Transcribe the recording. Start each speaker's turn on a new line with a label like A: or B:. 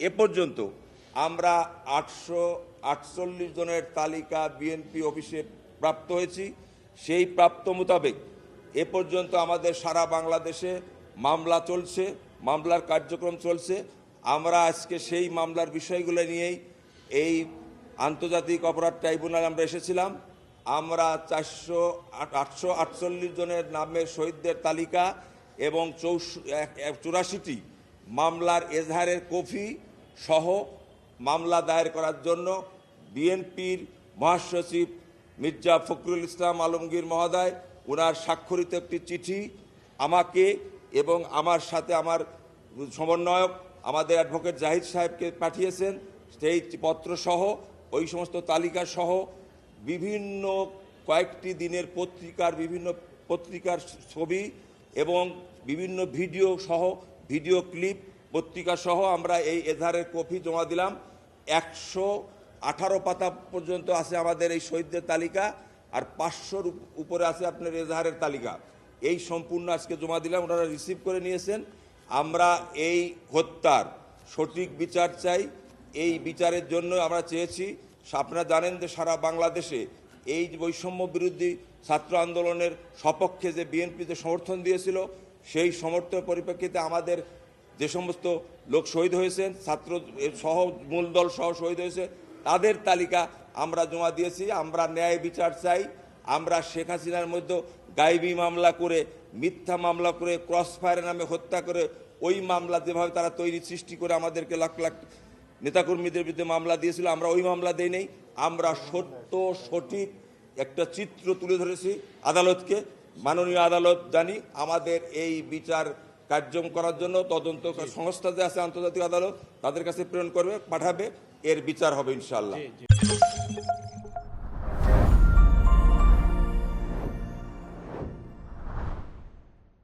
A: এ পর্যন্ত আমরা 848 জনের তালিকা বিএনপি অফিসে প্রাপ্ত হয়েছি। সেই প্রাপ্ত মোতাবেক এ পর্যন্ত আমাদের সারা বাংলাদেশে মামলা চলছে, মামলার কার্যক্রম চলছে। আমরা আজকে সেই মামলার বিষয়গুলো নিয়েই এই আন্তর্জাতিক অপরাধ ট্রাইব্যুনালে আমরা এসেছিলাম। আমরা 848 জনের নামের শহীদদের তালিকা এবং 84টি মামলার এজাহারের কপি সহ মামলা দায়ের করার জন্য বিএনপির মহাসচিব মির্জা ফখরুল ইসলাম আলমগীর মহোদয় ওনার স্বাক্ষরিত একটি চিঠি আমাকে এবং আমার সাথে আমার সমন্বয়ক আমাদের অ্যাডভোকেট জাহিদ সাহেবকে পাঠিয়েছেন। সেই পত্রসহ ওই সমস্ত তালিকা সহ বিভিন্ন কয়েকটি দিনের বিভিন্ন পত্রিকার ছবি এবং বিভিন্ন ভিডিও ক্লিপ পত্রিকা সহ আমরা এই এজাহারের কপি জমা দিলাম। 118 পাতা পর্যন্ত আছে আমাদের এই শহীদদের তালিকা, আর 500-র উপরে আছে আপনার এজাহারের তালিকা। এই সম্পূর্ণ আজকে জমা দিলাম, ওনারা রিসিভ করে নিয়েছেন। আমরা এই হত্যার সঠিক বিচার চাই। এই বিচারের জন্য আমরা চেয়েছি, আপনারা জানেন যে সারা বাংলাদেশে এই বৈষম্য বিরোধী ছাত্র আন্দোলনের সপক্ষে যে বিএনপিতে সমর্থন দিয়েছিল, সেই সমর্থনের পরিপ্রেক্ষিতে আমাদের যে সমস্ত লোক শহীদ হয়েছেন, ছাত্র সহ মূল দল সহ শহীদ হয়েছে, তাদের তালিকা আমরা জমা দিয়েছি। আমরা ন্যায় বিচার চাই। আমরা শেখ হাসিনার মধ্যে গায়েবী মামলা করে, মিথ্যা মামলা করে, ক্রসফায়ারের নামে হত্যা করে, ওই মামলা যেভাবে তারা সৃষ্টি করে আমাদেরকে লাখ লাখ নেতাকর্মীদের বিরুদ্ধে মামলা দিয়েছিল, আমরা ওই মামলা দেই নেই। আমরা সঠিক একটা চিত্র তুলে ধরেছি আদালতকে। মাননীয় আদালত জানি আমাদের এই বিচার কার্যক্রম করার জন্য তদন্ত সংস্থা যে আছে আন্তর্জাতিক আদালত, তাদের কাছে প্রেরণ করবে, পাঠাবে, এর বিচার হবে ইনশাআল্লাহ।